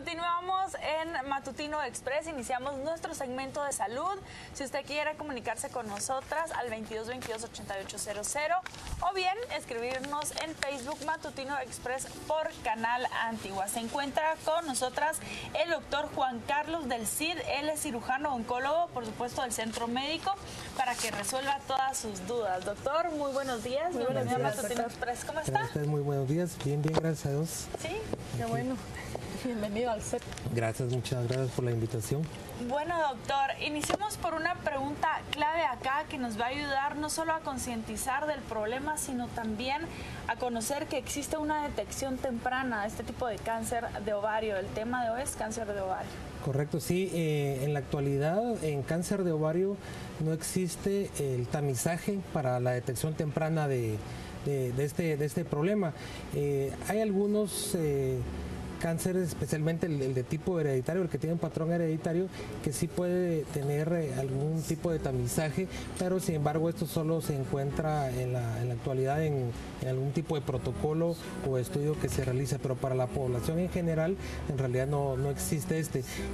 Continuamos en Matutino Express, iniciamos nuestro segmento de salud. Si usted quiere comunicarse con nosotras al 22 22 8800 o bien escribirnos en Facebook Matutino Express por Canal Antigua. Se encuentra con nosotras el doctor Juan Carlos del Cid, él es cirujano oncólogo, por supuesto del Centro Médico, para que resuelva todas sus dudas. Doctor, muy buenos días, bienvenido a Matutino Express, ¿cómo está? Gracias, muy buenos días, bien, gracias a Dios. Sí, qué bueno. Bienvenido al set. Gracias, muchas gracias por la invitación. Bueno, doctor, iniciemos por una pregunta clave acá que nos va a ayudar no solo a concientizar del problema, sino también a conocer que existe una detección temprana de este tipo de cáncer de ovario. El tema de hoy es cáncer de ovario. Correcto, sí. En la actualidad, en cáncer de ovario no existe el tamizaje para la detección temprana de este problema. Hay algunos cánceres, especialmente el de tipo hereditario, el que tiene un patrón hereditario, que sí puede tener algún tipo de tamizaje, pero sin embargo esto solo se encuentra en la actualidad en algún tipo de protocolo o estudio que se realiza, pero para la población en general en realidad no existe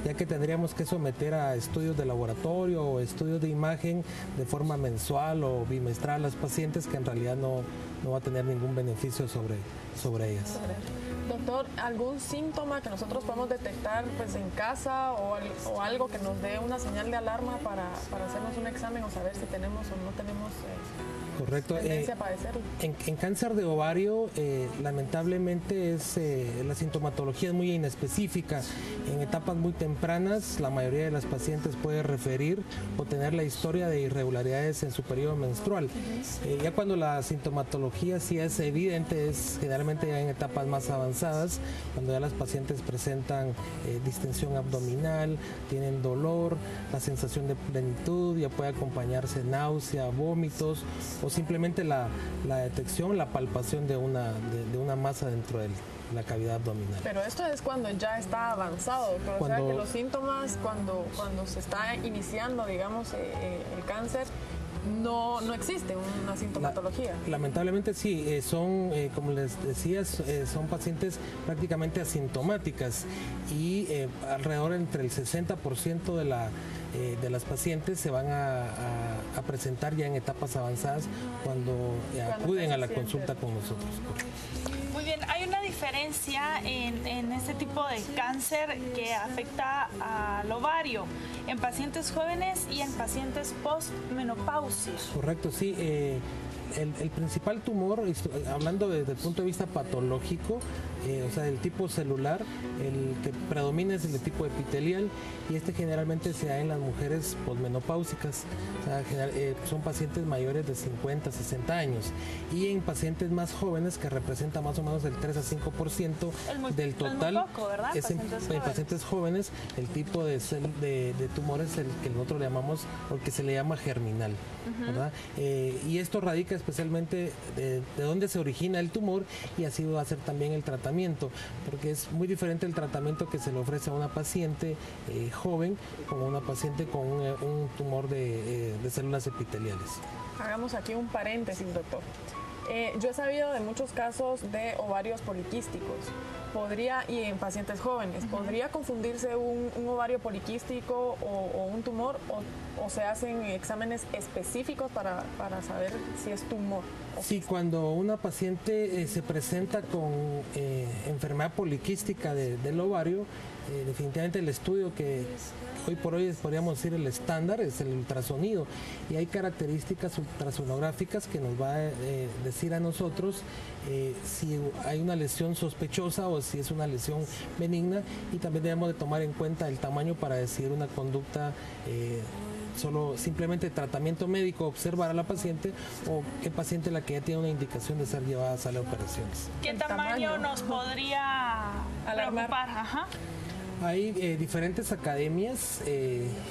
ya que tendríamos que someter a estudios de laboratorio o estudios de imagen de forma mensual o bimestral a las pacientes, que en realidad no va a tener ningún beneficio sobre ellas. Doctor, ¿algún síntoma que nosotros podemos detectar pues en casa o algo que nos dé una señal de alarma para hacernos un examen o saber si tenemos o no tenemos correcto. tendencia a padecerlo? En cáncer de ovario, lamentablemente la sintomatología es muy inespecífica. En etapas muy tempranas, la mayoría de las pacientes puede referir o tener la historia de irregularidades en su periodo menstrual. Ya cuando la sintomatología sí es evidente, es generalmente ya en etapas más avanzadas, cuando ya las pacientes presentan distensión abdominal, tienen dolor, la sensación de plenitud, ya puede acompañarse náusea, vómitos, o simplemente la detección, la palpación de una masa dentro de la cavidad abdominal. Pero esto es cuando ya está avanzado, o sea que los síntomas cuando se está iniciando, digamos, el cáncer, no existe una sintomatología. Lamentablemente sí, son, como les decía, son pacientes prácticamente asintomáticas y alrededor entre el 60% de las pacientes se van a presentar ya en etapas avanzadas cuando acuden a la consulta con nosotros. Muy bien, hay una diferencia en este tipo de cáncer que afecta al ovario en pacientes jóvenes y en pacientes postmenopáusicos. Correcto, sí. El principal tumor, hablando desde el punto de vista patológico, o sea, del tipo celular, el que predomina es el de tipo epitelial y generalmente se da en las mujeres posmenopáusicas, o sea, son pacientes mayores de 50, 60 años, y en pacientes más jóvenes, que representa más o menos el 3 a 5% del total, muy poco, ¿verdad? En pacientes jóvenes, el tipo de tumores el que nosotros le llamamos, o que se le llama germinal, ¿verdad? Y esto radica especialmente de dónde se origina el tumor, y así va a ser también el tratamiento, porque es muy diferente el tratamiento que se le ofrece a una paciente joven como a una paciente con un tumor de células epiteliales. Hagamos aquí un paréntesis, doctor. Yo he sabido de muchos casos de ovarios poliquísticos. Y en pacientes jóvenes, ¿podría confundirse un ovario poliquístico o un tumor, o se hacen exámenes específicos para saber si es tumor? Sí, cuando una paciente se presenta con enfermedad poliquística del ovario, definitivamente el estudio que hoy por hoy podríamos decir el estándar es el ultrasonido, y hay características ultrasonográficas que nos va a decir a nosotros si hay una lesión sospechosa o si es una lesión benigna, y también debemos de tomar en cuenta el tamaño para decidir una conducta simplemente tratamiento médico, observar a la paciente, o qué paciente la que ya tiene una indicación de ser llevada a sala de operaciones. ¿Qué tamaño nos podría preocupar? Ajá. Hay diferentes academias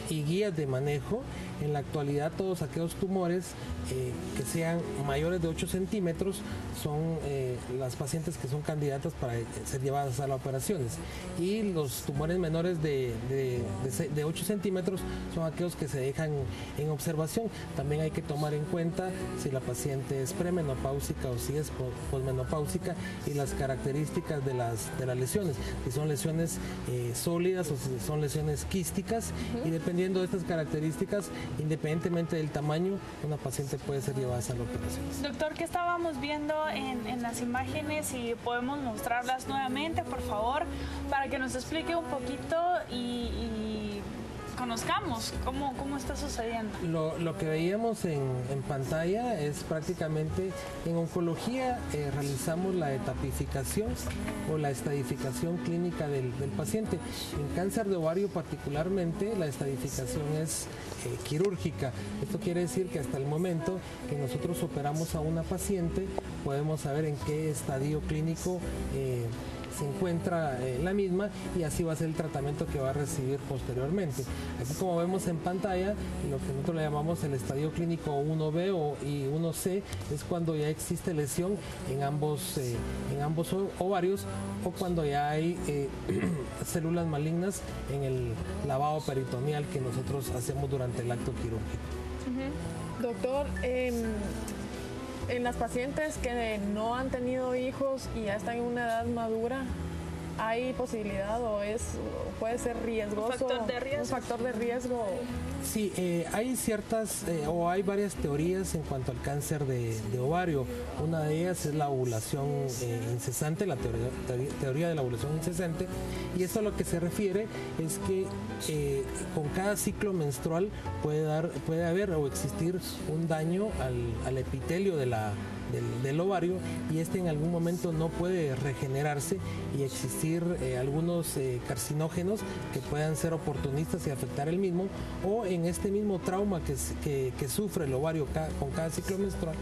y guías de manejo. En la actualidad todos aquellos tumores que sean mayores de 8 centímetros son las pacientes que son candidatas para ser llevadas a las operaciones. Y los tumores menores de 8 centímetros son aquellos que se dejan en observación. También hay que tomar en cuenta si la paciente es premenopáusica o si es posmenopáusica y las características de las lesiones, si son lesiones sólidas o si son lesiones quísticas, y dependiendo de estas características, independientemente del tamaño, una paciente puede ser llevada a la operación. Doctor, ¿qué estábamos viendo en las imágenes? Y podemos mostrarlas nuevamente, por favor, para que nos explique un poquito y conozcamos cómo está sucediendo. Lo que veíamos en pantalla es prácticamente, en oncología realizamos la etapificación o la estadificación clínica del paciente. En cáncer de ovario particularmente la estadificación es quirúrgica. Esto quiere decir que hasta el momento que nosotros operamos a una paciente podemos saber en qué estadio clínico se encuentra la misma, y así va a ser el tratamiento que va a recibir posteriormente. Aquí, como vemos en pantalla, lo que nosotros le llamamos el estadio clínico 1B y 1C es cuando ya existe lesión en ambos ovarios, o cuando ya hay células malignas en el lavado peritoneal que nosotros hacemos durante el acto quirúrgico. Doctor, en las pacientes que no han tenido hijos y ya están en una edad madura, ¿hay posibilidad o puede ser riesgoso? ¿Un factor de riesgo? ¿Un factor de riesgo? Sí, hay ciertas o hay varias teorías en cuanto al cáncer de ovario. Una de ellas es la ovulación incesante, la teoría de la ovulación incesante, y esto a lo que se refiere es que con cada ciclo menstrual puede haber o existir un daño al epitelio del ovario, y este en algún momento no puede regenerarse y existir algunos carcinógenos que puedan ser oportunistas y afectar el mismo, o en este mismo trauma que sufre el ovario con cada ciclo menstrual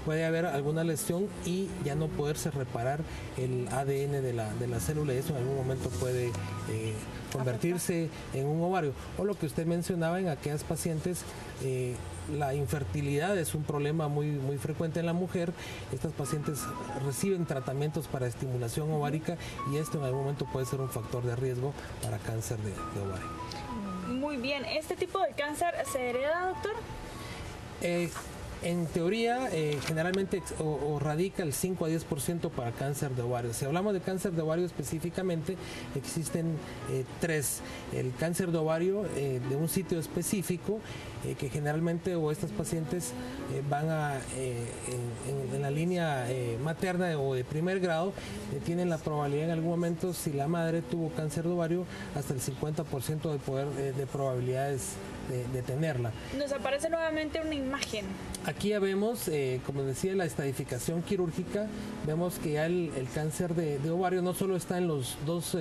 puede haber alguna lesión y ya no poderse reparar el ADN de la célula, y eso en algún momento puede convertirse en un ovario. O lo que usted mencionaba en aquellas pacientes, la infertilidad es un problema muy frecuente en la mujer. Estas pacientes reciben tratamientos para estimulación ovárica, y esto en algún momento puede ser un factor de riesgo para cáncer de ovario. Muy bien. ¿Este tipo de cáncer se hereda, doctor? En teoría, generalmente radica el 5 a 10% para cáncer de ovario. Si hablamos de cáncer de ovario específicamente, existen tres. El cáncer de ovario de un sitio específico, que generalmente estas pacientes van en la línea materna o de primer grado, tienen la probabilidad en algún momento, si la madre tuvo cáncer de ovario, hasta el 50% de probabilidades de tenerla. Nos aparece nuevamente una imagen. Aquí ya vemos, como decía, la estadificación quirúrgica. Vemos que ya el cáncer de ovario no solo está en los dos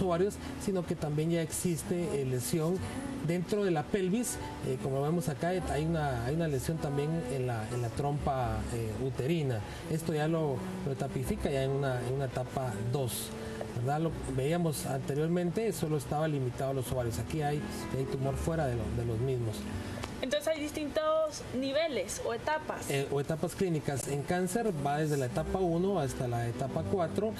ovarios, sino que también ya existe lesión dentro de la pelvis. Como vemos acá, hay una lesión también en la trompa uterina. Esto ya lo etapifica ya en una etapa 2. ¿Verdad? Lo veíamos anteriormente, solo estaba limitado a los ovarios. Aquí hay tumor fuera de los mismos. Entonces hay distintos niveles o etapas. O etapas clínicas. En cáncer va desde la etapa 1 hasta la etapa 4.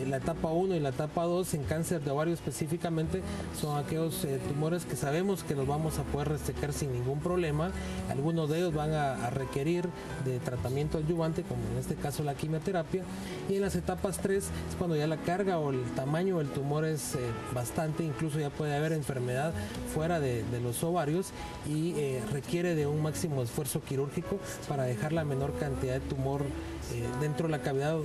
La etapa 1 y la etapa 2 en cáncer de ovario específicamente son aquellos tumores que sabemos que los vamos a poder resecar sin ningún problema. Algunos de ellos van a requerir de tratamiento adyuvante, como en este caso la quimioterapia. Y en las etapas 3 es cuando ya la carga o el tamaño del tumor es bastante, incluso ya puede haber enfermedad fuera de los ovarios, y requiere de un máximo esfuerzo quirúrgico para dejar la menor cantidad de tumor dentro de la cavidad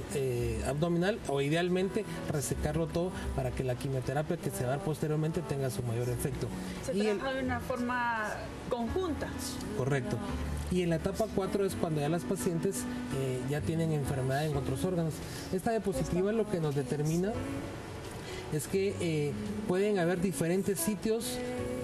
abdominal, o idealmente resecarlo todo para que la quimioterapia que se va a dar posteriormente tenga su mayor efecto. Se trabaja de una forma conjunta. Correcto. Y en la etapa 4 es cuando ya las pacientes ya tienen enfermedad en otros órganos. Esta diapositiva lo que nos determina es que pueden haber diferentes sitios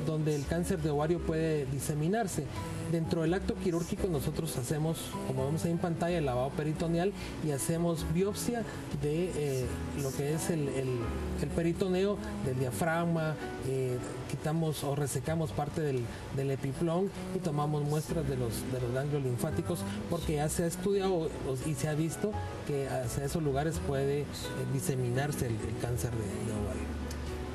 donde el cáncer de ovario puede diseminarse. Dentro del acto quirúrgico nosotros hacemos, como vemos ahí en pantalla, el lavado peritoneal y hacemos biopsia de lo que es el peritoneo, del diafragma, quitamos o resecamos parte del epiplón y tomamos muestras de los ganglios linfáticos, porque ya se ha estudiado y se ha visto que hacia esos lugares puede diseminarse el cáncer de ovario.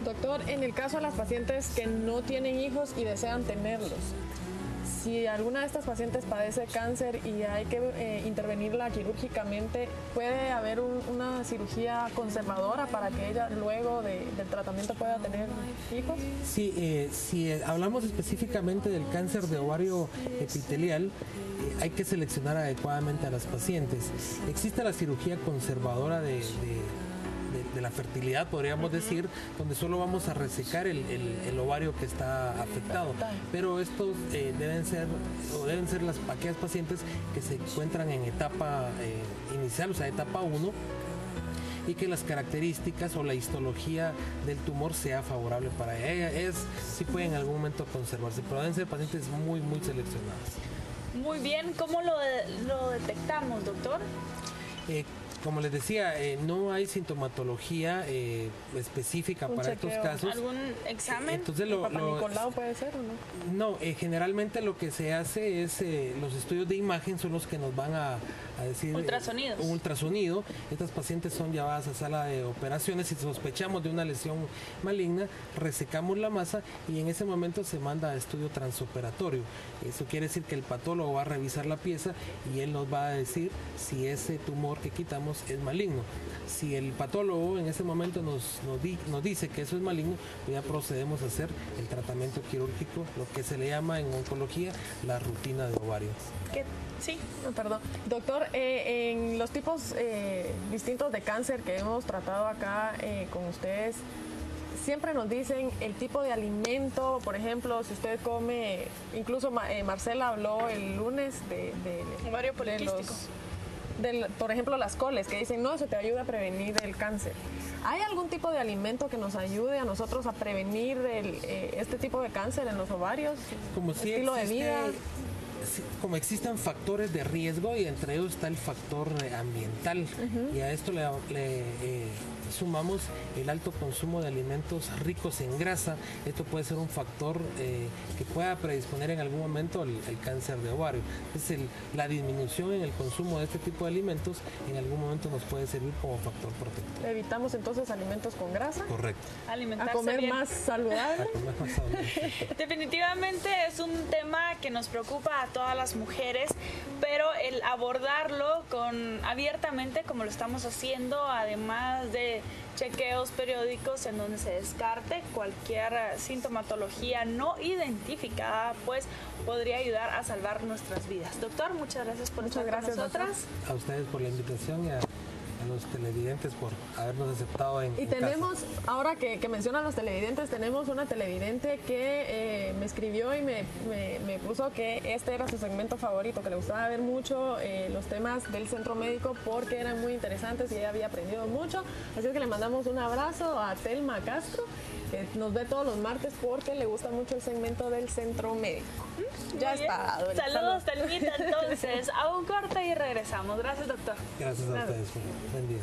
Doctor, en el caso de las pacientes que no tienen hijos y desean tenerlos, si alguna de estas pacientes padece cáncer y hay que intervenirla quirúrgicamente, ¿puede haber una cirugía conservadora para que ella luego del tratamiento pueda tener hijos? Sí, si hablamos específicamente del cáncer de ovario epitelial, hay que seleccionar adecuadamente a las pacientes. Existe la cirugía conservadora de la fertilidad, podríamos decir, donde solo vamos a resecar el ovario que está afectado, pero estos deben ser aquellas pacientes que se encuentran en etapa inicial, o sea, etapa 1, y que las características o la histología del tumor sea favorable para ella. Sí puede en algún momento conservarse, pero deben ser pacientes muy seleccionadas. Muy bien, ¿cómo lo detectamos, doctor? Como les decía, no hay sintomatología específica para estos casos. ¿Algún examen? Entonces, ¿Papá Nicolau puede ser o no? No, generalmente lo que se hace es los estudios de imagen son los que nos van a decir ultrasonidos. Un ultrasonido. Estas pacientes son llevadas a sala de operaciones. Si sospechamos de una lesión maligna, resecamos la masa y en ese momento se manda a estudio transoperatorio. Eso quiere decir que el patólogo va a revisar la pieza y él nos va a decir si ese tumor que quitamos es maligno. Si el patólogo en ese momento nos dice que eso es maligno, pues ya procedemos a hacer el tratamiento quirúrgico, lo que se le llama en oncología la rutina de ovario. Sí, perdón. Doctor, en los tipos distintos de cáncer que hemos tratado acá con ustedes, siempre nos dicen el tipo de alimento, por ejemplo, si usted come, incluso Marcela habló el lunes de ovario poliquístico. Por ejemplo, las coles, que dicen, no, eso te ayuda a prevenir el cáncer. ¿Hay algún tipo de alimento que nos ayude a nosotros a prevenir este tipo de cáncer en los ovarios? Como si estilo de vida. Como existen factores de riesgo y entre ellos está el factor ambiental, y a esto le sumamos el alto consumo de alimentos ricos en grasa. Esto puede ser un factor que pueda predisponer en algún momento el cáncer de ovario. Es la disminución en el consumo de este tipo de alimentos en algún momento nos puede servir como factor protector. Evitamos entonces alimentos con grasa. Correcto. A comer más saludable. Definitivamente es un tema que nos preocupa a todas las mujeres, pero el abordarlo abiertamente como lo estamos haciendo, además de chequeos periódicos en donde se descarte cualquier sintomatología no identificada, pues podría ayudar a salvar nuestras vidas. Doctor, muchas gracias por estar con nosotras. A ustedes por la invitación y a los televidentes por habernos aceptado en tenemos, casa. Ahora que mencionan los televidentes, tenemos una televidente que me escribió y me puso que este era su segmento favorito, que le gustaba ver mucho los temas del centro médico porque eran muy interesantes y ella había aprendido mucho. Así es que le mandamos un abrazo a Telma Castro, que nos ve todos los martes porque le gusta mucho el segmento del centro médico. Ya está. Saludos, Telmita, entonces. A un corte y regresamos. Gracias, doctor. Gracias a ustedes. Buen día.